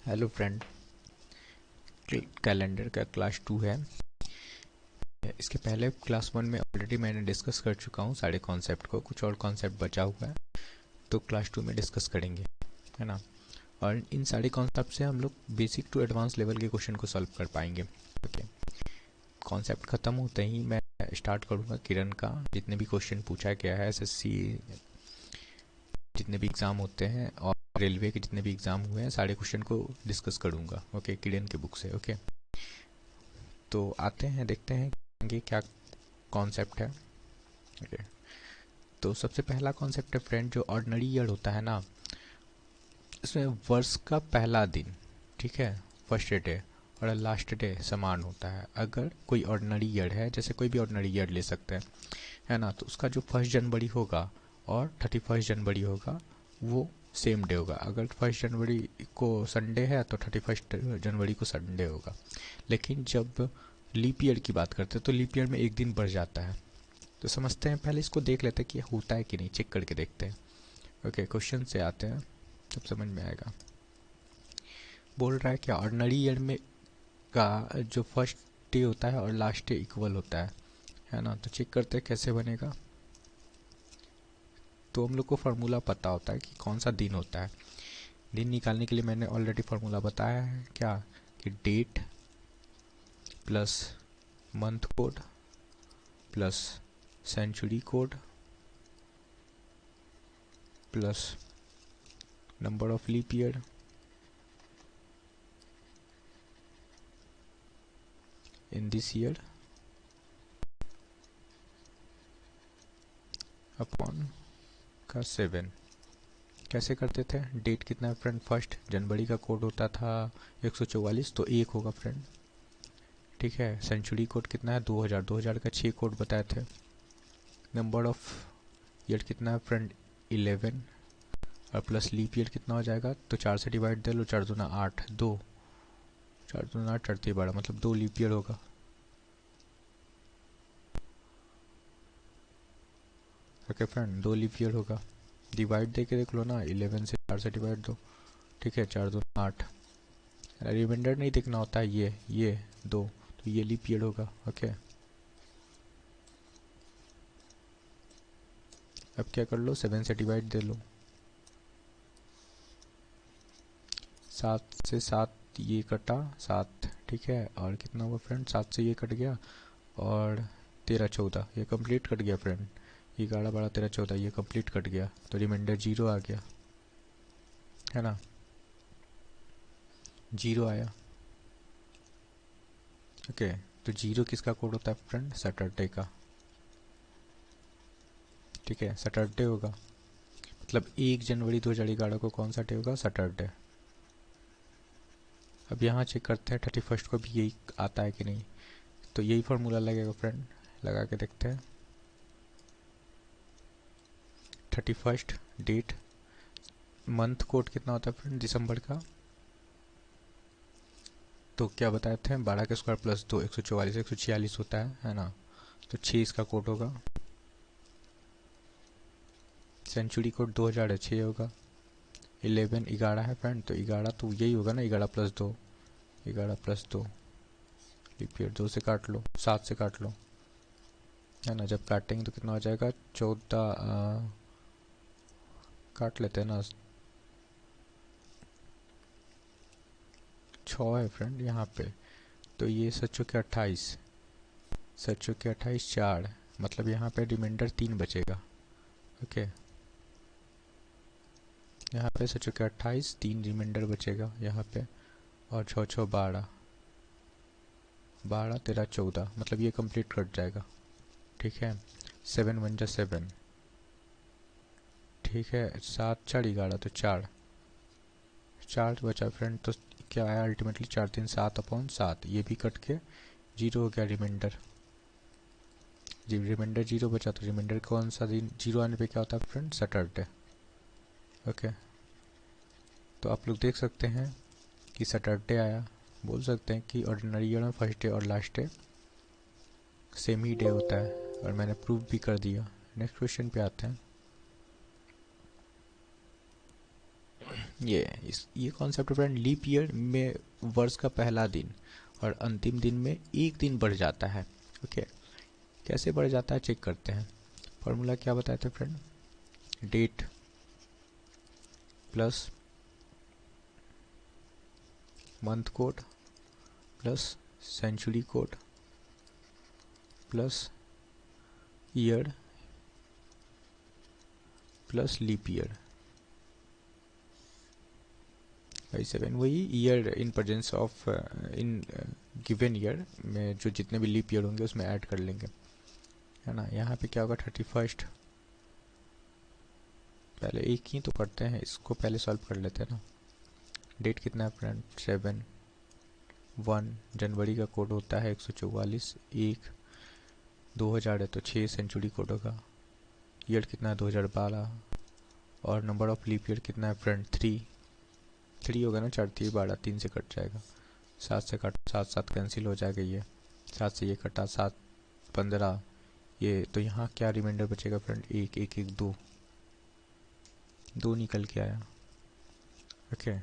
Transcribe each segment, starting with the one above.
Hello friend. Calendar का class 2 है। इसके पहले क्लास 1 में ऑलरेडी मैंने डिस्कस कर चुका हूँ सारे कॉन्सेप्ट को, कुछ और कॉन्सेप्ट बचा हुआ है तो क्लास 2 में डिस्कस करेंगे, है ना। और इन सारे कॉन्सेप्ट से हम लोग बेसिक टू एडवांस लेवल के क्वेश्चन को सॉल्व कर पाएंगे। ओके, कॉन्सेप्ट ख़त्म होते ही मैं स्टार्ट करूँगा किरण का जितने भी क्वेश्चन पूछा गया है एसएससी जितने भी एग्ज़ाम होते हैं और रेलवे के जितने भी एग्ज़ाम हुए हैं सारे क्वेश्चन को डिस्कस करूँगा। ओके, किरण के बुक से। ओके, तो आते हैं देखते हैं कि क्या कॉन्सेप्ट है। ओके, तो सबसे पहला कॉन्सेप्ट है फ्रेंड, जो ऑर्डिनरी ईयर होता है ना, इसमें वर्ष का पहला दिन, ठीक है, फर्स्ट डे और लास्ट डे समान होता है। अगर कोई ऑर्डिनरी ईयर है, जैसे कोई भी ऑर्डिनरी ईयर ले सकते हैं, है ना, तो उसका जो 1 जनवरी होगा और 31 जनवरी होगा वो सेम डे होगा। अगर 1 जनवरी को संडे है तो 31 जनवरी को संडे होगा। लेकिन जब लीप ईयर की बात करते हैं तो लीप ईयर में एक दिन बढ़ जाता है। तो समझते हैं, पहले इसको देख लेते हैं कि होता है कि नहीं, चेक करके देखते हैं। ओके, क्वेश्चन से आते हैं तब समझ में आएगा। बोल रहा है कि ऑर्डिनरी ईयर में का जो फर्स्ट डे होता है और लास्ट डे इक्वल होता है ना। तो चेक करते हैं कैसे बनेगा। तो हम लोग को फार्मूला पता होता है कि कौन सा दिन होता है। दिन निकालने के लिए मैंने ऑलरेडी फार्मूला बताया है, क्या कि date plus month code plus century code plus number of leap year in this year upon का 7। कैसे करते थे, डेट कितना है फ्रेंड, 1 जनवरी का कोड होता था 144, तो 1 होगा फ्रेंड, ठीक है। सेंचुरी कोड कितना है 2000, 2000 का 6 कोड बताए थे। नंबर ऑफ ईयर कितना है फ्रेंड 11, और प्लस लीप ईयर कितना हो जाएगा, तो 4 से डिवाइड दे लो, 4 दूना 8, 2, 4 दूना 8, 4 12, मतलब 2 लीप ईयर होगा। ओके फ्रेंड, 2 लीप ईयर होगा। डिवाइड दे के देख लो ना, 11 से 4 से डिवाइड दो, ठीक है, 4 दूना 8। रिमाइंडर नहीं देखना होता है, ये 2, तो ये लीप ईयर होगा। ओके, अब क्या कर लो, 7 से डिवाइड दे लो, 7 से 7 ये कटा 7, ठीक है, और कितना हुआ फ्रेंड, 7 से ये कट गया और 13 14 ये कंप्लीट कट गया फ्रेंड। ये 11 12 13 14 ये कंप्लीट कट गया, तो रिमाइंडर 0 आ गया, है ना, 0 आया। ओके, तो 0 किसका कोड होता है फ्रेंड, सैटरडे का, ठीक है, सैटरडे होगा। मतलब 1 जनवरी 2011 को कौन सा डे होगा, सैटरडे। अब यहाँ चेक करते हैं 31 को भी यही आता है कि नहीं, तो यही फार्मूला लगेगा फ्रेंड, लगा के देखते हैं। 31 डेट, मंथ कोड कितना होता है फ्रेंड, दिसंबर का, तो क्या बताए थे, 12 का स्क्वायर प्लस 2, 144, 146 होता है ना, तो 6 इसका कोड होगा। सेंचुरी कोड 2000 है, 6 होगा। 11 11 है फ्रेंड, तो 11 तो यही होगा ना, 11 प्लस 2, 11 प्लस 2, लीप ईयर 2 से काट लो, 7 से काट लो, है ना। जब काटेंगे तो कितना हो जाएगा, 14, काट लेते हैं ना, 6 है फ्रेंड यहाँ पे, तो ये 7 के 28, 7 के 28 4, मतलब यहाँ पे रिमाइंडर 3 बचेगा। ओके, यहाँ पे 7 के 28 3 रिमाइंडर बचेगा यहाँ पे, और 6 6 12, 12 13 14, मतलब ये कंप्लीट कट जाएगा, ठीक है। 7 1 जा 7, ठीक है, 7 4 11, तो 4 4 बचा फ्रेंड, तो क्या आया अल्टीमेटली 4 3 7 अपॉन 7, ये भी कट के 0 हो गया रिमाइंडर। जी, रिमाइंडर 0 बचा, तो रिमाइंडर कौन सा दिन 0 आने पे क्या होता है फ्रेंड, सैटरडे। ओके, तो आप लोग देख सकते हैं कि सैटरडे आया। बोल सकते हैं कि ऑर्डिनरी ईयर में फर्स्ट डे और लास्ट डे सेम ही डे होता है, और मैंने प्रूव भी कर दिया। नेक्स्ट क्वेश्चन पे आते हैं। ये कॉन्सेप्ट फ्रेंड, लीप ईयर में वर्ष का पहला दिन और अंतिम दिन में एक दिन बढ़ जाता है। ओके, कैसे बढ़ जाता है चेक करते हैं। फॉर्मूला क्या बताए थे friend, date plus month code plus century code plus year plus leap year by 7। वही year in presence of in given year में जो जितने भी लीप ईयर होंगे उसमें ऐड कर लेंगे, है ना। यहाँ पे क्या होगा 31, पहले एक ही तो करते हैं, इसको पहले सॉल्व कर लेते हैं ना। डेट कितना है फ्रेंड 7, 1 जनवरी का कोड होता है 144, 1 2000 है तो 6 सेंचुरी कोड होगा। ईयर कितना है 2012 और नंबर ऑफ लीप ईयर कितना है फ्रेंड 3 होगा ना, 4 3 12, 3 से कट जाएगा, 7 से कट 7 7 कैंसिल हो जाएगा, ये 7 से ये कटा 7 15, ये तो यहाँ क्या रिमाइंडर बचेगा फ्रेंड 1 1 1 2 निकल के आया। ओके,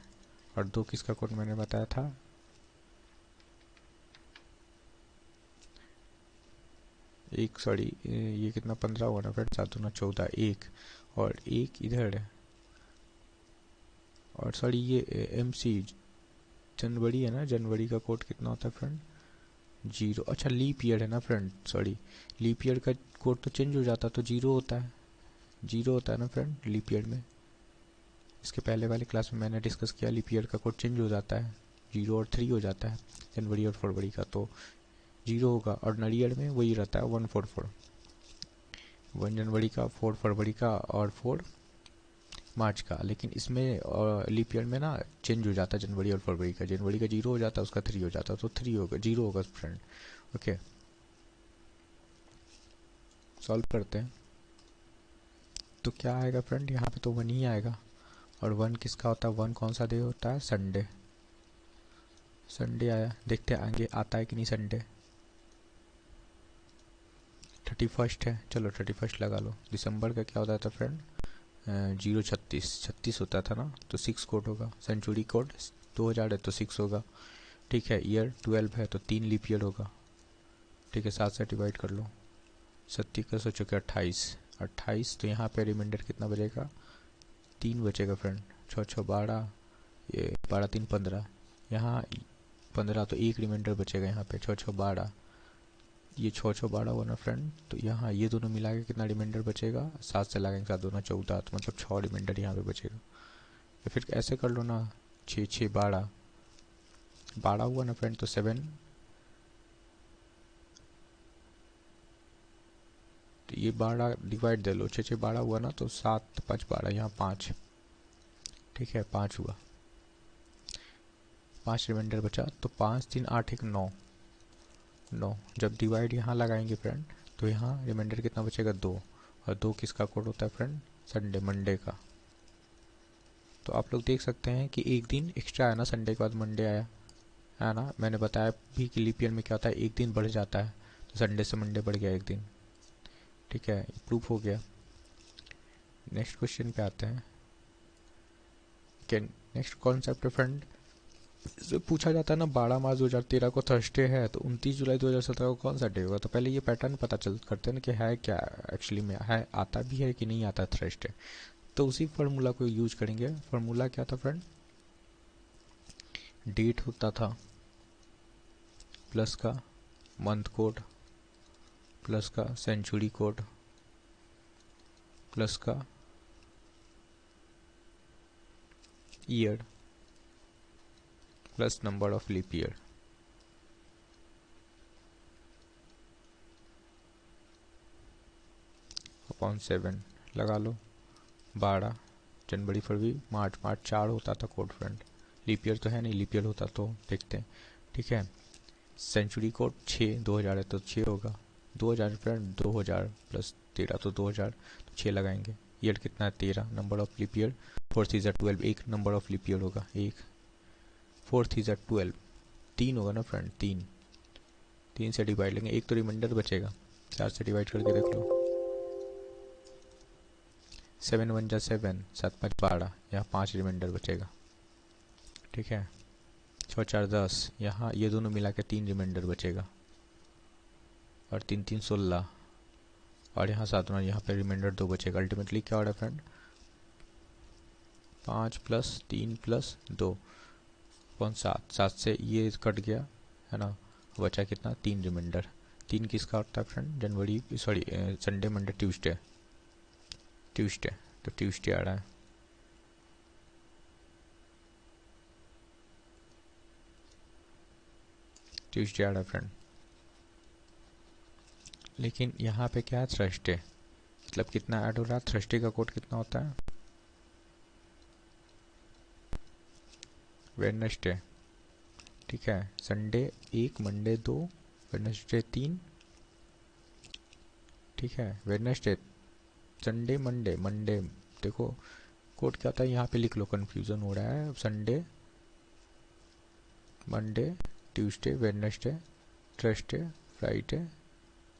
और 2 किसका कोड मैंने बताया था, एक सॉरी ये कितना 15 होगा ना फ्रेंड, 7 दूना 14, 1 और 1 इधर है, और सॉरी ये MC जनवरी है ना, जनवरी का कोड कितना होता है फ्रेंड 0। अच्छा लीप ईयर है ना फ्रेंड, सॉरी लीप ईयर का कोड तो चेंज हो जाता तो 0 होता है, 0 होता है ना फ्रेंड लीप ईयर में। इसके पहले वाले क्लास में मैंने डिस्कस किया, लीप ईयर का कोड चेंज हो जाता है, 0 और 3 हो जाता है जनवरी और फरवरी का, तो 0 होगा। और नई ईयर में वही रहता है 144, 1 जनवरी का, 4 फरवरी का और 4 मार्च का। लेकिन इसमें लीप ईयर में ना चेंज हो जाता है जनवरी और फरवरी का, जनवरी का 0 हो जाता है, उसका 3 हो जाता है, तो 3 होगा 0 होगा फ्रेंड। ओके, सॉल्व करते हैं तो क्या आएगा फ्रेंड, यहाँ पे तो 1 ही आएगा, और 1 किसका होता है, 1 कौन सा डे होता है, संडे। संडे आया, देखते हैं आगे आता है कि नहीं संडे। 31 है, चलो 31 लगा लो। दिसंबर का क्या होता था फ्रेंड 036 होता था ना, तो 6 कोड होगा। सेंचुरी कोड 2000 है तो 6 होगा, ठीक है। ईयर 12 है तो 3 लीप ईयर होगा, ठीक है। 7 से डिवाइड कर लो, 37 का सोचो कि 28, तो यहाँ पे रिमाइंडर कितना बचेगा 3 बचेगा फ्रेंड, 6 6 12, ये 12 3 15, यहाँ 15 तो एक रिमाइंडर बचेगा यहाँ पे, 6 6 12, ये 6 6 12 हुआ ना फ्रेंड, तो यहाँ ये दोनों मिला के कितना रिमाइंडर बचेगा, 7 से लगाएंगे 7 2 14, तो मतलब 6 रिमाइंडर यहाँ पे बचेगा। या फिर ऐसे कर लो ना 6 6 12 12 हुआ ना फ्रेंड, तो 7, तो ये 12 डिवाइड दे लो, 6 6 12 हुआ ना, तो 7 5 12, यहाँ 5, ठीक है 5 हुआ, 5 रिमाइंडर बचा, तो 5 3 8 1 9, जब डिवाइड यहाँ लगाएंगे फ्रेंड तो यहाँ रिमाइंडर कितना बचेगा 2, और 2 किसका कोड होता है फ्रेंड संडे, मंडे का। तो आप लोग देख सकते हैं कि एक दिन एक्स्ट्रा आया ना, संडे के बाद मंडे आया है ना। मैंने बताया भी कि लीप ईयर में क्या होता है, एक दिन बढ़ जाता है, तो संडे से मंडे बढ़ गया एक दिन, ठीक है, प्रूफ हो गया। नेक्स्ट क्वेश्चन पे आते हैं। नेक्स्ट कॉन्सेप्ट फ्रेंड, पूछा जाता है ना 12 मार्च 2013 को थर्सडे है, तो 29 जुलाई 2017 को कौन सा डे होगा। तो पहले ये पैटर्न पता चल करते हैं ना कि है क्या एक्चुअली में, है आता भी है कि नहीं आता थर्सडे। तो उसी फार्मूला को यूज करेंगे। फार्मूला क्या था फ्रेंड, डेट होता था प्लस का मंथ कोड प्लस का सेंचुरी कोड प्लस का year plus number of leap year. Upon 7 लगा लो, 12 जनवरी फरवरी मार्च 4 होता था कोड फ्रेंड, लीप ईयर तो है नहीं, लीप ईयर होता तो देखते हैं, ठीक है। सेंचुरी कोड 6 2000 है तो 6 होगा, 2000 फ्रेंड 2000 प्लस 13 तो 2000, तो 6 लगाएंगे। ईयर कितना है 13, नंबर ऑफ लीप ईयर 4 3 12, एक नंबर ऑफ लीप ईयर होगा, एक 4 3 12, 3 होगा ना फ्रेंड, 3 से डिवाइड लेंगे, एक तो रिमाइंडर बचेगा, 4 से डिवाइड करके देख लो, 7 1 जा 7, 7 5 12, यहाँ 5 रिमाइंडर बचेगा। ठीक है, 6 4 10, यहाँ ये दोनों मिला के 3 रिमाइंडर बचेगा, और 3 3 16, और यहाँ 7 9, यहाँ पे रिमाइंडर 2 बचेगा। अल्टीमेटली क्या हो रहा है फ्रेंड, 5 + 3 + 2 7, 7 से ये कट गया है ना, बचा कितना, 3 रिमाइंडर। 3 किसका होता है फ्रेंड, जनवरी सॉरी संडे मंडे ट्यूसडे, तो ट्यूसडे आ रहा है। ट्यूसडे आ रहा है फ्रेंड। लेकिन यहाँ पे क्या है, थर्सडे, मतलब कितना ऐड हो रहा है, थर्सडे का कोड कितना होता है, वेडनेसडे। ठीक है, संडे 1, मंडे 2, वेडनेसडे 3। ठीक है, वेडनेसडे, संडे, मंडे, मंडे देखो कोड क्या होता है, यहाँ पे लिख लो, कंफ्यूजन हो रहा है। Sunday, Monday, Tuesday, Wednesday, Thursday, Friday,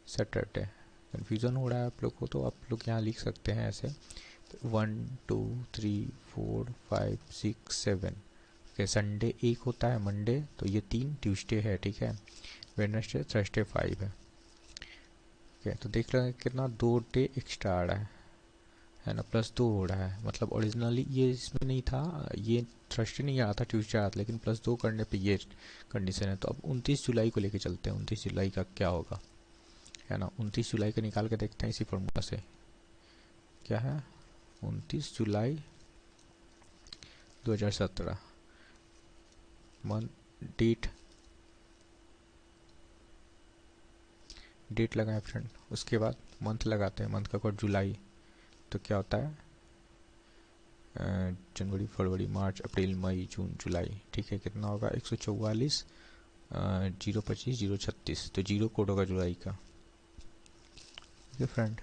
Saturday. Confusion हो रहा है आप लोग को, तो आप लोग यहाँ लिख सकते हैं ऐसे, 1 2 3 4 5 6 7। ओके, संडे 1 होता है, मंडे तो ये 3, ट्यूसडे है, ठीक है, वेडनेसडे, थर्सडे 5 है। ओके, तो देख रहे हैं कितना 2 डे एक्स्ट्रा आ रहा है ना, +2 हो रहा है। मतलब ओरिजिनली ये इसमें नहीं था, ये थर्सडे नहीं आ रहा था, ट्यूसडे आ रहा था, लेकिन +2 करने पे ये कंडीशन है। तो अब 29 जुलाई को लेके चलते हैं, 29 जुलाई का क्या होगा, है ना। 29 जुलाई का निकाल के देखते हैं इसी फॉर्मूला से। क्या है, 29 जुलाई 2017, मंथ, डेट लगाएं फ्रेंड, उसके बाद मंथ लगाते हैं, मंथ का कोड जुलाई, तो क्या होता है, जनवरी, फरवरी, मार्च, अप्रैल, मई, जून, जुलाई। ठीक है, कितना होगा, 144, 025, 036, तो 0 कोड होगा जुलाई का। ठीक है फ्रेंड,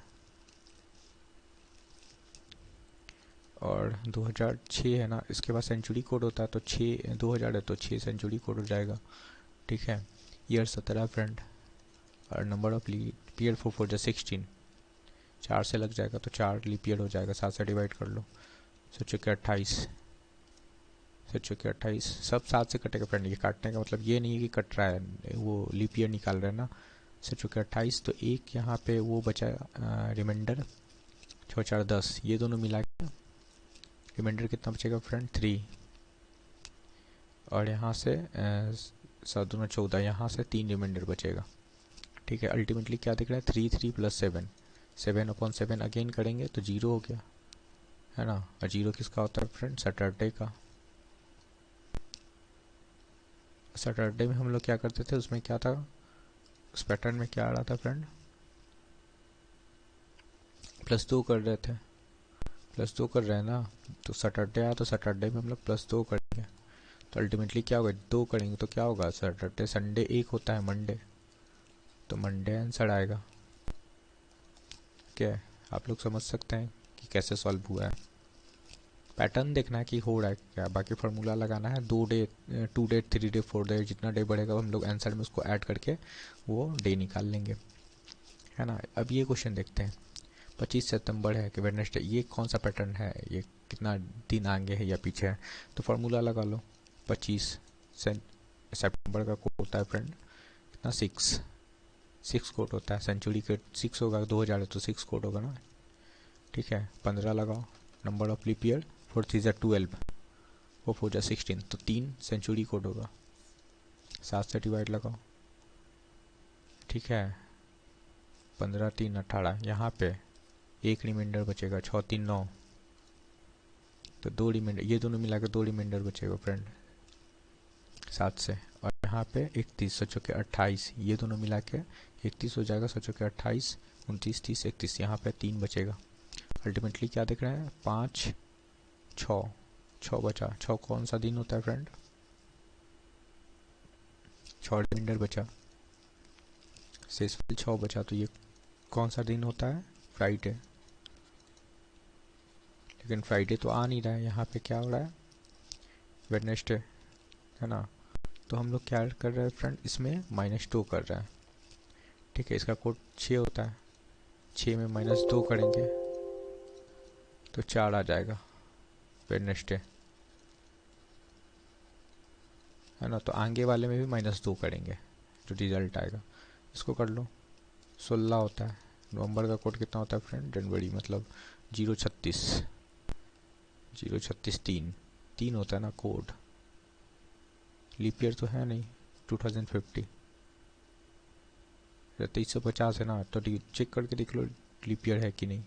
और 2006 है ना, इसके बाद सेंचुरी कोड होता है, तो 6 2000 है तो 6 सेंचुरी कोड हो जाएगा। ठीक है, ईयर 17 फ्रेंड, और नंबर ऑफ लीप ईयर 4 4 जा 16, 4 से लग जाएगा तो 4 लीप ईयर हो जाएगा, 7 से डिवाइड कर लो, 7 चौके 28, सब 7 से कटेगा फ्रेंड। ये काटने का मतलब ये नहीं है कि कट रहा है, वो लीप ईयर निकाल रहे हैं ना। 7 तो एक यहाँ पे वो बचा रिमाइंडर, 6 4 10, ये दोनों मिला के रिमाइंडर कितना बचेगा फ्रेंड, 3, और यहाँ से 7 2 14, यहाँ से 3 रिमाइंडर बचेगा। ठीक है, अल्टीमेटली क्या दिख रहा है, 3 3 + 7, 7/7 अगेन करेंगे तो 0 हो गया, है ना। और 0 किसका होता है फ्रेंड, सैटरडे का। सैटरडे में हम लोग क्या करते थे, उसमें क्या था, उस पैटर्न में क्या आ रहा था फ्रेंड, +2 कर रहे थे, +2 कर रहे हैं ना, तो सैटरडे आया तो सैटरडे में हम लोग +2 करेंगे, तो अल्टीमेटली क्या होगा, 2 करेंगे तो क्या होगा, सैटरडे, संडे 1 होता है, मंडे, तो मंडे आंसर आएगा। क्या आप लोग समझ सकते हैं कि कैसे सॉल्व हुआ है, पैटर्न देखना है कि हो रहा है क्या, बाकी फार्मूला लगाना है। 2 डे, 2 डे, 3 डे, 4 डे, जितना डे बढ़ेगा हम लोग आंसर में उसको ऐड करके वो डे निकाल लेंगे, है ना। अब ये क्वेश्चन देखते हैं, 25 सितंबर है कि वेडनेसडे, ये कौन सा पैटर्न है, ये कितना दिन आगे है या पीछे है, तो फार्मूला लगा लो। 25 सितंबर का कोड होता है फ्रेंड कितना, 6 कोड होता है, सेंचुरी के 6 होगा, 2000 है तो 6 कोड होगा ना। ठीक है, 15 लगाओ, नंबर ऑफ लीप ईयर 4 3 जा 12, वो 4 जा 16, तो 3 सेंचुरी कोड होगा, 7 से डिवाइड लगाओ। ठीक है, 15 3 18, यहाँ पे एक रिमाइंडर बचेगा, 6 3 9, तो 2 रिमाइंडर, ये दोनों मिला के 2 रिमाइंडर बचेगा फ्रेंड 7 से। और यहाँ पे 31, 28, ये दोनों मिला के 31 हो जाएगा, 28, 29 30 31, यहाँ पे 3 बचेगा। अल्टीमेटली क्या दिख रहा है, 5 6 बचा, 6 कौन सा दिन होता है फ्रेंड, 6 रिमाइंडर बचा, शेषफल 6 बचा, तो ये कौन सा दिन होता है, फ्राइडे। लेकिन फ्राइडे तो आ नहीं रहा है, यहाँ पे क्या हो रहा है, वेडनेसडे, है ना। तो हम लोग क्या कर रहे हैं फ्रेंड, इसमें -2 कर रहे हैं। ठीक है, इसका कोड 6 होता है, 6 में -2 करेंगे तो 4 आ जाएगा वेडनेसडे, है ना। तो आगे वाले में भी -2 करेंगे, जो रिजल्ट आएगा इसको कर लो। 16 होता है। नवंबर का कोड कितना होता है फ्रेंड? जनवरी, मतलब 036, 036 3 होता है ना कोड। लीप ईयर तो है नहीं 2050, 2350 है ना, तो चेक करके देख लो लीप ईयर है कि नहीं।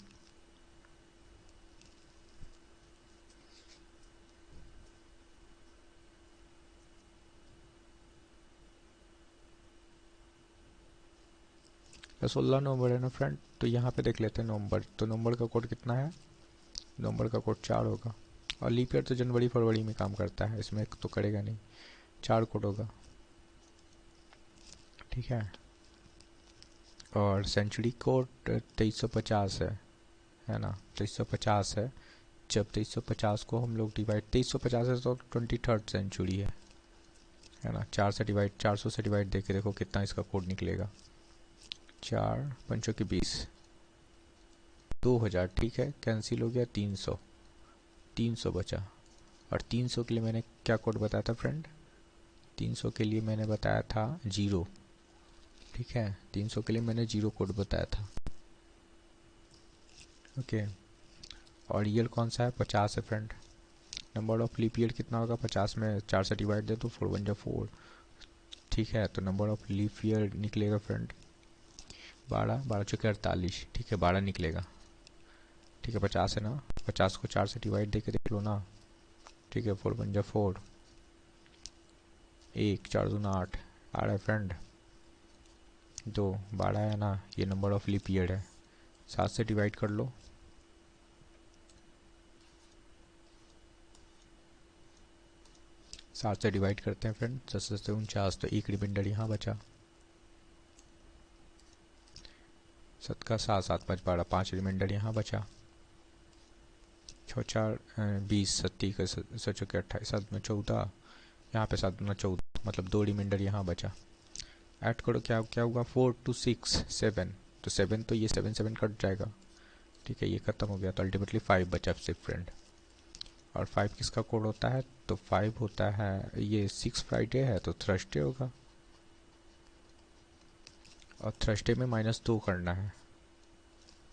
तो 16 नवंबर है ना फ्रेंड, तो यहाँ पे देख लेते हैं नवंबर। तो नवंबर का कोड कितना है? नवंबर का कोड 4 होगा। और लीप ईयर तो जनवरी फरवरी में काम करता है, इसमें तो करेगा नहीं। 4 कोड होगा, ठीक है। और सेंचुरी कोड 2350 है ना, 2350 है। जब 2350 को हम लोग डिवाइड, 2350 है तो 23rd सेंचुरी है ना। 400 से डिवाइड दे के देखो कितना इसका कोड निकलेगा। 4 पंचों के 20, 2000, ठीक है। कैंसिल हो गया 300, 300 बचा। और 300 के लिए मैंने क्या कोड बताया था फ्रेंड? 300 के लिए मैंने बताया था 0, ठीक है। 300 के लिए मैंने 0 कोड बताया था, ओके। और ईयर कौन सा है? 50 है friend. Number of leap year कितना होगा? 50 में 4 से डिवाइड दे तो 4 1 जा 4, ठीक है। तो नंबर ऑफ लीप ईयर निकलेगा फ्रेंड 12, 12 चौके 48, ठीक है, 12 निकलेगा, ठीक है। 50 है ना, 50 को 4 से डिवाइड दे के देख लो ना, ठीक है। 4 1 जा 4, 1 4 2 8 आ रहा है फ्रेंड। 2 12 है ना, ये नंबर ऑफ लीप ईयर है। 7 से डिवाइड कर लो, 7 से डिवाइड करते हैं फ्रेंड, 10 से 49, तो एक रिमाइंडर यहाँ बचा। 7 का 7, 7 5 12, 5 रिमाइंडर यहाँ बचा। 6 4 20, 30 का 7 28, 7 में 14, यहाँ पे 7 में 14, मतलब 2 रिमाइंडर यहाँ बचा। ऐड करो, क्या क्या हुआ? 4 2 6 7, तो 7 तो ये 7 7 कट जाएगा, ठीक है। ये खत्म हो गया, तो अल्टीमेटली 5 बचा सिर्फ फ्रेंड। और 5 किसका कोड होता है? तो 5 होता है, ये 6 फ्राइडे है तो थर्सडे होगा। और थर्सडे में -2 करना है,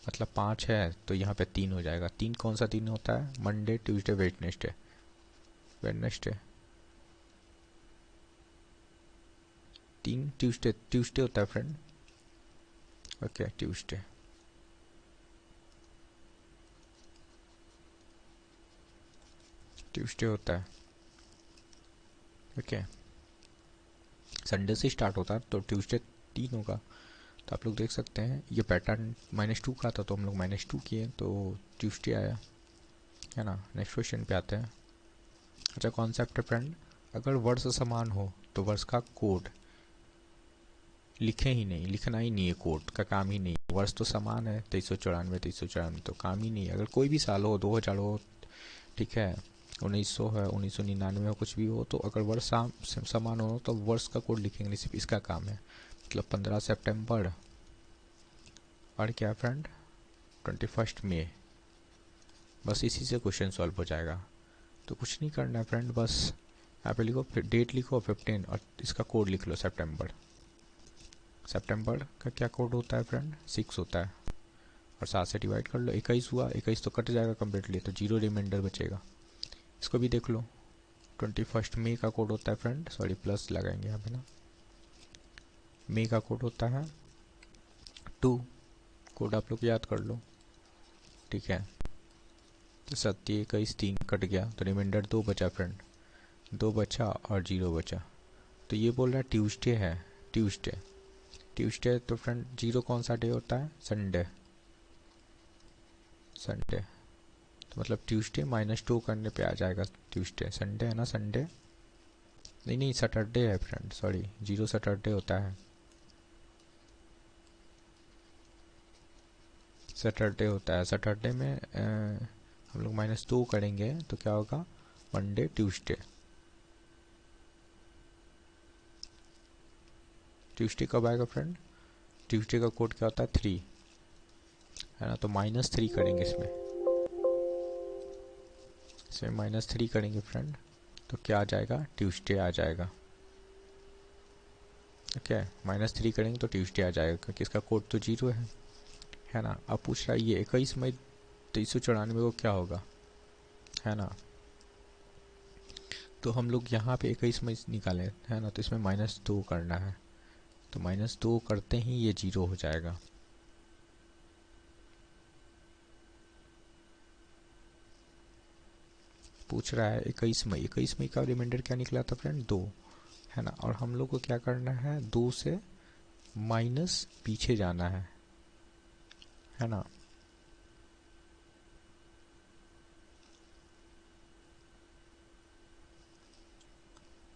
मतलब 5 है तो यहाँ पे 3 हो जाएगा। 3 कौन सा 3 होता है? Monday Tuesday Wednesday, Wednesday 3 Tuesday, Tuesday होता है फ्रेंड, ओके। ट्यूसडे, ट्यूसडे होता है, ओके। संडे से स्टार्ट होता है तो ट्यूसडे 3 होगा। तो आप लोग देख सकते हैं ये पैटर्न -2 का था तो हम लोग -2 किए तो ट्यूसडे आया, है ना। नेक्स्ट क्वेश्चन पे आते हैं। अच्छा कॉन्सेप्ट है फ्रेंड, अगर वर्ष समान हो तो वर्ष का कोड लिखे ही नहीं, लिखना ही नहीं है, कोड का काम ही नहीं। वर्ष तो समान है, 2394, 2394, तो काम ही नहीं है। अगर कोई भी साल हो, 2000 हो, ठीक है, 1900 है, 1999 हो, कुछ भी हो, तो अगर वर्ष समान हो तो वर्ष का कोड लिखेंगे नहीं, सिर्फ इसका काम है। मतलब 15 सितंबर और क्या फ्रेंड 21 मई, बस इसी से क्वेश्चन सॉल्व हो जाएगा। तो कुछ नहीं करना है फ्रेंड, बस यहाँ पे लिखो, फिर डेट लिखो 15 और इसका कोड लिख लो सितंबर। सितंबर का क्या कोड होता है फ्रेंड? 6 होता है। और 7 से डिवाइड कर लो, 21 हुआ, 21 तो कट जाएगा कम्प्लीटली, तो 0 रिमाइंडर बचेगा। इसको भी देख लो, 21 मई का कोड होता है फ्रेंड, सॉरी प्लस लगाएंगे यहाँ पे ना, मई का कोड होता है 2, कोड आप लोग याद कर लो, ठीक है। तो 7 21 3 कट गया तो रिमाइंडर 2 बचा फ्रेंड, 2 बचा और 0 बचा। तो ये बोल रहा है ट्यूसडे है, ट्यूसडे, ट्यूसडे तो फ्रेंड 0 कौन सा डे होता है? संडे, संडे, तो मतलब ट्यूसडे -2 करने पे आ जाएगा। ट्यूसडे संडे है ना, संडे नहीं नहीं सैटरडे है फ्रेंड, सॉरी 0 सैटरडे होता है, सैटरडे होता है। सैटरडे में हम लोग -2 करेंगे तो क्या होगा? मंडे ट्यूसडे, ट्यूसडे कब आएगा फ्रेंड? ट्यूसडे का कोड क्या होता है? 3, है ना। तो -3 करेंगे इसमें, इसमें -3 करेंगे फ्रेंड तो क्या आ जाएगा, ट्यूसडे आ जाएगा। ओके, -3 करेंगे तो ट्यूसडे आ जाएगा क्योंकि इसका कोड तो 0 है ना। अब पूछ रहा है ये 21 मई 2394 को क्या होगा, है ना। तो हम लोग यहाँ पे 21 मई निकालें, है ना, तो इसमें -2 करना है, तो -2 करते ही ये 0 हो जाएगा। पूछ रहा है 21 मई का रिमाइंडर क्या निकला था फ्रेंड, 2, है ना। और हम लोग को क्या करना है, 2 से माइनस पीछे जाना है ना।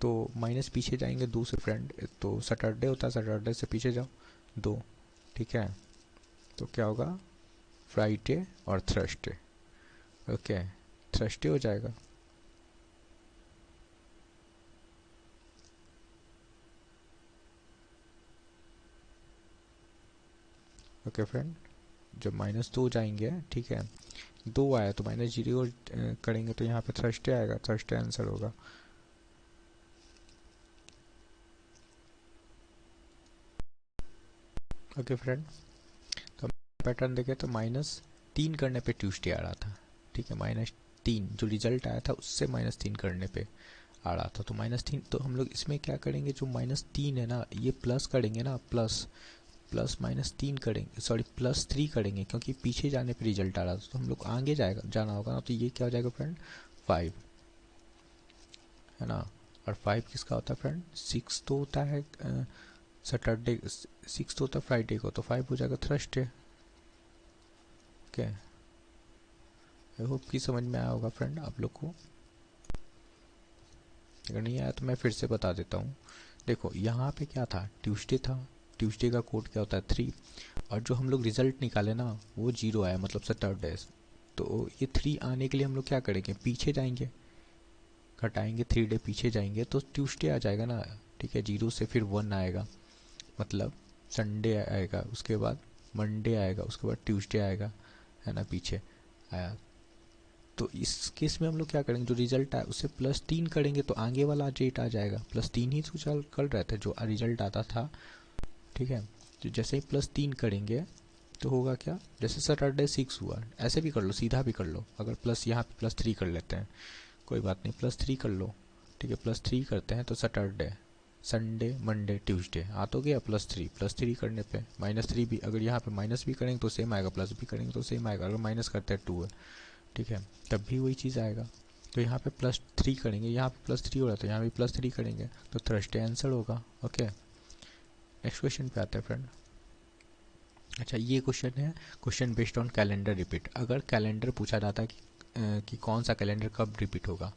तो माइनस पीछे जाएंगे 2 से फ्रेंड, तो सैटरडे होता है, सैटरडे से पीछे जाओ 2, ठीक है। तो क्या होगा, फ्राइडे और थर्सडे। ओके, थर्सडे हो जाएगा। ओके फ्रेंड, जब -2 जाएंगे, ठीक है, 2 आया तो -0 करेंगे तो यहाँ पे थर्सडे आएगा, थर्सडे आंसर होगा। ओके फ्रेंड, तो पैटर्न देखें तो -3 करने पे ट्यूसडे आ रहा था, ठीक है। -3 जो रिजल्ट आया था उससे -3 करने पे आ रहा था, तो -3। तो हम लोग इसमें क्या करेंगे, जो -3 है ना, ये प्लस करेंगे ना, प्लस प्लस -3 करेंगे, सॉरी +3 करेंगे क्योंकि पीछे जाने पे रिजल्ट आ रहा था, तो हम लोग आगे जाना होगा ना। तो ये क्या हो जाएगा फ्रेंड, 5, है ना। और 5 किसका होता है फ्रेंड, 6 तो होता है सैटरडे, 6 तो होता है फ्राइडे को, तो 5 हो जाएगा थर्सडे। ओके, आई होप कि समझ में आया होगा फ्रेंड आप लोग को। अगर नहीं आया तो मैं फिर से बता देता हूँ। देखो यहाँ पे क्या था, ट्यूसडे था, ट्यूसडे का कोड क्या होता है 3, और जो हम लोग रिजल्ट निकाले ना वो 0 आया, मतलब सैटरडे। तो ये 3 आने के लिए हम लोग क्या करेंगे, पीछे जाएंगे, घटाएंगे 3 डे पीछे जाएंगे तो ट्यूसडे आ जाएगा ना, ठीक है। 0 से फिर 1 आएगा, मतलब संडे आएगा, उसके बाद मंडे आएगा, उसके बाद ट्यूसडे आएगा, है ना, पीछे आया। तो इस केस में हम लोग क्या करेंगे, जो रिजल्ट आया उससे +3 करेंगे तो आगे वाला डेट आ जाएगा। +3 ही तो चल कर रहे थे जो रिजल्ट आता था, ठीक है। तो जैसे ही +3 करेंगे तो होगा क्या, जैसे सैटरडे 6 हुआ, ऐसे भी कर लो, सीधा भी कर लो। अगर प्लस यहाँ पे +3 कर लेते हैं, कोई बात नहीं, +3 कर लो, ठीक है। +3 करते हैं तो सैटरडे, संडे, मंडे, ट्यूसडे आ तो गया +3 करने पे -3 भी, अगर यहाँ पे माइनस भी करेंगे तो सेम आएगा, प्लस भी करेंगे तो सेम आएगा। अगर माइनस करते हैं 2 है, ठीक है, तब भी वही चीज़ आएगा। तो यहाँ पे +3 करेंगे, यहाँ पे +3 हो रहा था, यहाँ भी +3 करेंगे तो थर्सडे आंसर होगा। ओके, नेक्स्ट क्वेश्चन पे आते हैं फ्रेंड। अच्छा, ये क्वेश्चन है, question based on calendar repeat. अगर कैलेंडर पूछा जाता है कि कौन सा कैलेंडर कब रिपीट होगा,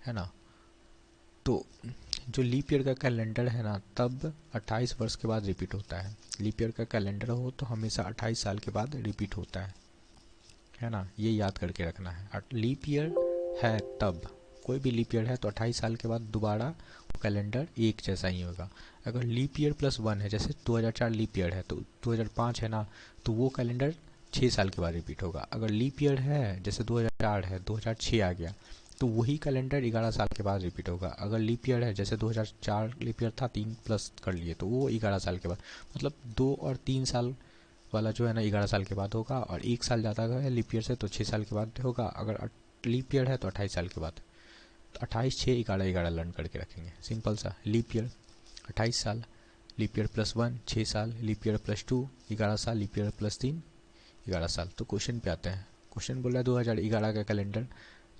है ना, तो जो लीप ईयर का कैलेंडर है ना, तब 28 वर्ष के बाद रिपीट होता है। लीप ईयर का कैलेंडर हो तो हमेशा 28 साल के बाद रिपीट होता है ना, ये याद करके रखना है। लीप ईयर है तब, कोई भी लीप ईयर है तो 28 साल के बाद दोबारा कैलेंडर एक जैसा ही होगा। अगर लीप ईयर +1 है, जैसे 2004 लीप ईयर है तो 2005 है ना, तो वो कैलेंडर 6 साल के बाद रिपीट होगा। अगर लीप ईयर है, जैसे 2004 है, 2006 आ गया, तो वही कैलेंडर 11 साल के बाद रिपीट होगा। अगर लीप ईयर है, जैसे 2004 लीप ईयर था, 3 प्लस कर लिए, तो वो 11 साल के बाद, मतलब 2 और 3 साल वाला जो है ना 11 साल के बाद होगा, और 1 साल ज़्यादा है लीप ईयर से तो 6 साल के बाद होगा। अगर लीप ईयर है तो 28 साल के बाद। तो 28, 6, 11, 11 लर्न करके रखेंगे, सिंपल सा। लीप ईयर 28 साल, लीप ईयर +1 6 साल, लीप ईयर +2 11 साल, लीप ईयर +3 11 साल। तो क्वेश्चन पे आते हैं। क्वेश्चन बोला है 2011 का कैलेंडर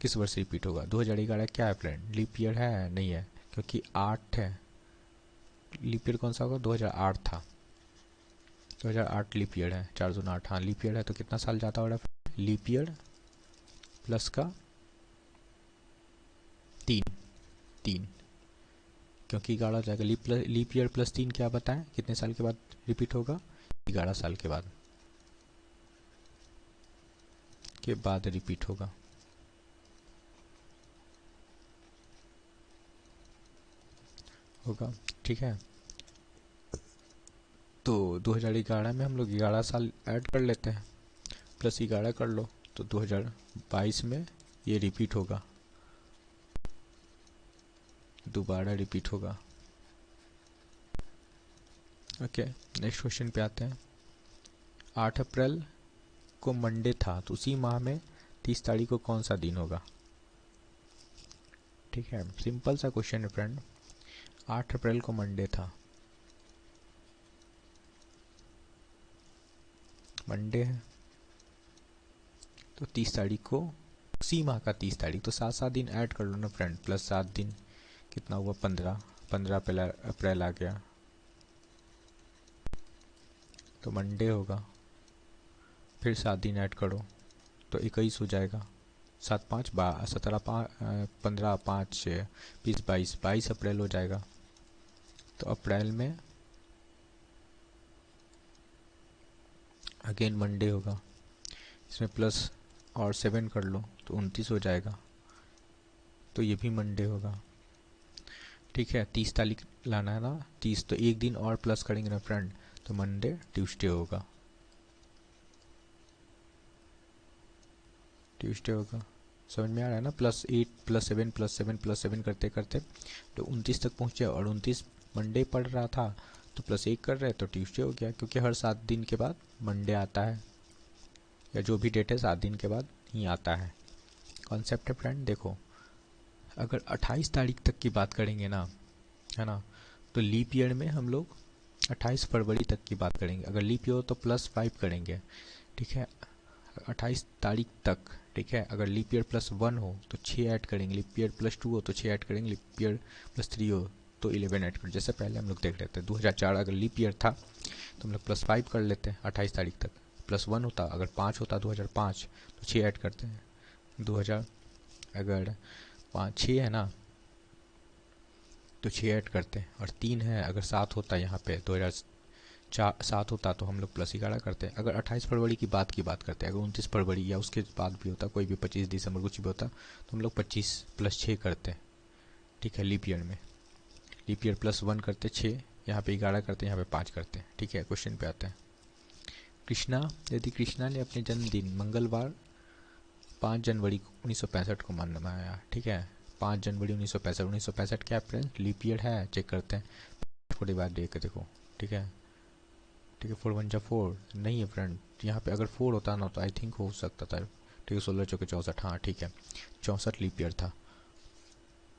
किस वर्ष रिपीट होगा। 2011 क्या है फ्रेंड, लीप ईयर है नहीं है, क्योंकि 8 है। लीप ईयर कौन सा होगा, 2008 था, 2008 लीप ईयर है, 4 दूना 8, हाँ लीप ईयर है। तो कितना साल जाता हो रहा है, लीप ईयर प्लस का 3, क्योंकि 11 हो जाएगा। लीप ईयर +3 क्या बताएं, कितने साल के बाद रिपीट होगा, 11 साल के बाद रिपीट होगा, ठीक है। तो 2011 में हम लोग 11 साल ऐड कर लेते हैं, +11 कर लो, तो 2022 में ये रिपीट होगा। दोबारा रिपीट होगा। ओके, नेक्स्ट क्वेश्चन पे आते हैं। 8 अप्रैल को मंडे था, तो उसी माह में 30 तारीख को कौन सा दिन होगा? ठीक है, सिंपल सा क्वेश्चन है फ्रेंड। 8 अप्रैल को मंडे था, मंडे है, तो 30 तारीख को उसी माह का 30 तारीख, तो 7 दिन ऐड कर लो ना फ्रेंड, प्लस 7 दिन कितना हुआ? 15 अप्रैल आ गया, तो मंडे होगा। फिर 7 दिन ऐड करो तो 21 हो जाएगा। 7 5 17 15 5 6 20 22 अप्रैल हो जाएगा। तो अप्रैल में अगेन मंडे होगा, इसमें प्लस और 7 कर लो तो 29 हो जाएगा, तो ये भी मंडे होगा। ठीक है, 30 तारीख लाना है ना, 30, तो एक दिन और प्लस करेंगे ना फ्रेंड, तो मंडे ट्यूसडे होगा, ट्यूसडे होगा। समझ में आ रहा है ना? +8 +7 +7 +7 करते करते तो 29 तक पहुँचे, और 29 मंडे पड़ रहा था तो +1 कर रहे तो ट्यूसडे हो गया, क्योंकि हर 7 दिन के बाद मंडे आता है, या जो भी डेट है 7 दिन के बाद ही आता है। कॉन्सेप्ट है फ्रेंड। देखो, अगर 28 तारीख तक की बात करेंगे ना, है ना, तो लीप ईयर में हम लोग 28 फरवरी तक की बात करेंगे। अगर लीप ईयर हो तो +5 करेंगे। ठीक है, 28 तारीख तक। ठीक है, अगर लीप ईयर +1 हो तो 6 ऐड करेंगे, लीप ईयर +2 हो तो 6 ऐड करेंगे, लीप ईयर +3 हो तो 11 ऐड करेंगे। जैसे पहले हम लोग देख रहे थे 2004 अगर लीप ईयर था तो हम लोग +5 कर लेते हैं 28 तारीख तक। +1 होता, अगर 5 होता 2005 तो 6 ऐड करते हैं। 2000 अगर 6 है ना तो 6 ऐड करते हैं, और 3 है, अगर 7 होता यहाँ पे 2007 होता तो हम लोग +11 करते हैं। अगर 28 फरवरी की बात करते हैं, अगर 29 फरवरी या उसके बाद भी होता, कोई भी 25 दिसंबर कुछ भी होता, तो हम लोग 25 +6 करते हैं। ठीक है, लीप ईयर में लीप ईयर +1 करते 6, यहाँ पे 11 करते हैं, यहाँ पे 5 करते हैं। ठीक है, क्वेश्चन पे आते हैं। यदि कृष्णा ने अपने जन्मदिन मंगलवार 5 जनवरी 1965 को मनाया। ठीक है, 5 जनवरी 1965 क्या फ्रेंड लीप ईयर है? चेक करते हैं, 4 डिवाइड डे के देखो। ठीक है, ठीक है, 4 1 जा 4 नहीं है फ्रेंड, यहाँ पे अगर 4 होता ना तो आई थिंक हो सकता था। ठीक है, 16 चौके 64, हाँ ठीक है, 64 लीप ईयर था।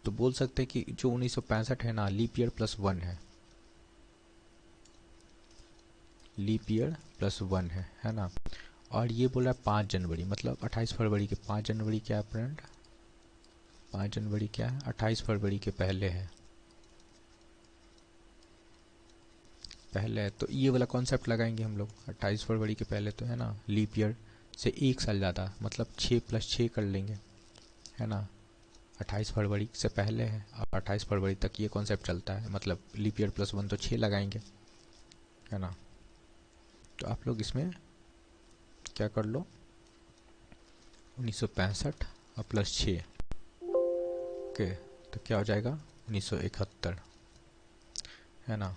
तो बोल सकते हैं कि जो 1965 है ना, लीप ईयर +1 है, लीप ईयर +1 है ना। और ये बोला 5 जनवरी, मतलब 28 फरवरी के 5 जनवरी क्या है फ्रेंड? 5 जनवरी क्या है? 28 फरवरी के पहले है, पहले है, तो ये वाला कॉन्सेप्ट लगाएंगे हम लोग। 28 फरवरी के पहले तो है ना, लीप ईयर से 1 साल ज़्यादा, मतलब 6 + 6 कर लेंगे, है ना। 28 फरवरी से पहले है और 28 फरवरी तक ये कॉन्सेप्ट चलता है, मतलब लीप ईयर +1 तो 6 लगाएंगे, है ना। तो आप लोग इसमें क्या कर लो, 1965 और +6, ओके, तो क्या हो जाएगा 1971, है ना।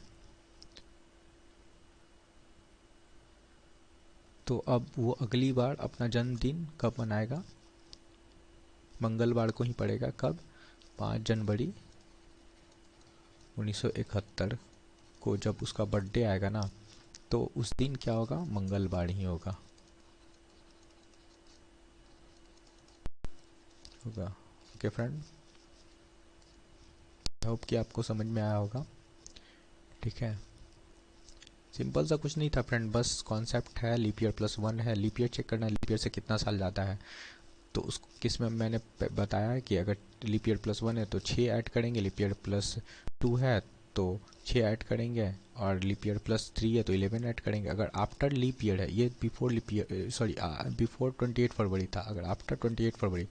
तो अब वो अगली बार अपना जन्मदिन कब मनाएगा? मंगलवार को ही पड़ेगा। कब? 5 जनवरी 1971 को जब उसका बर्थडे आएगा ना, तो उस दिन क्या होगा? मंगलवार ही होगा, ओके फ्रेंड, आई होप कि आपको समझ में आया होगा। ठीक है, सिंपल सा कुछ नहीं था फ्रेंड, बस कॉन्सेप्ट है, लीप ईयर +1 है, लीप ईयर चेक करना है, लीप ईयर से कितना साल ज़्यादा है। तो उस किस में मैंने बताया है कि अगर लीप ईयर +1 है तो 6 ऐड करेंगे, लीप ईयर +2 है तो 6 ऐड करेंगे, और लीप ईयर +3 है तो 11 ऐड करेंगे। अगर आफ्टर लीप ईयर है, ये before leap year, sorry before 28 फरवरी था, अगर आफ्टर 28 फरवरी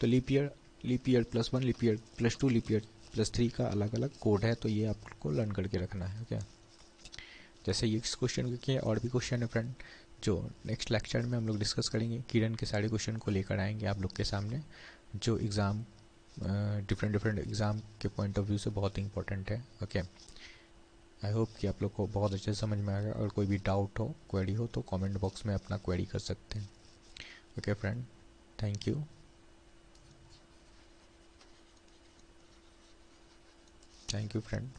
तो leap year +1, leap year +2, leap year +3 का अलग अलग कोड है, तो ये आपको लर्न करके रखना है। ओके, जैसे ये क्वेश्चन के और भी क्वेश्चन है फ्रेंड, जो नेक्स्ट लेक्चर में हम लोग डिस्कस करेंगे। किरण के सारे क्वेश्चन को लेकर आएंगे आप लोग के सामने, जो एग्ज़ाम डिफरेंट एग्ज़ाम के पॉइंट ऑफ व्यू से बहुत इंपॉर्टेंट है। ओके, आई होप कि आप लोग को बहुत अच्छे से समझ में आएगा। और कोई भी डाउट हो, क्वेरी हो, तो कमेंट बॉक्स में अपना क्वेरी कर सकते हैं। Okay friend, thank you. Thank you friend.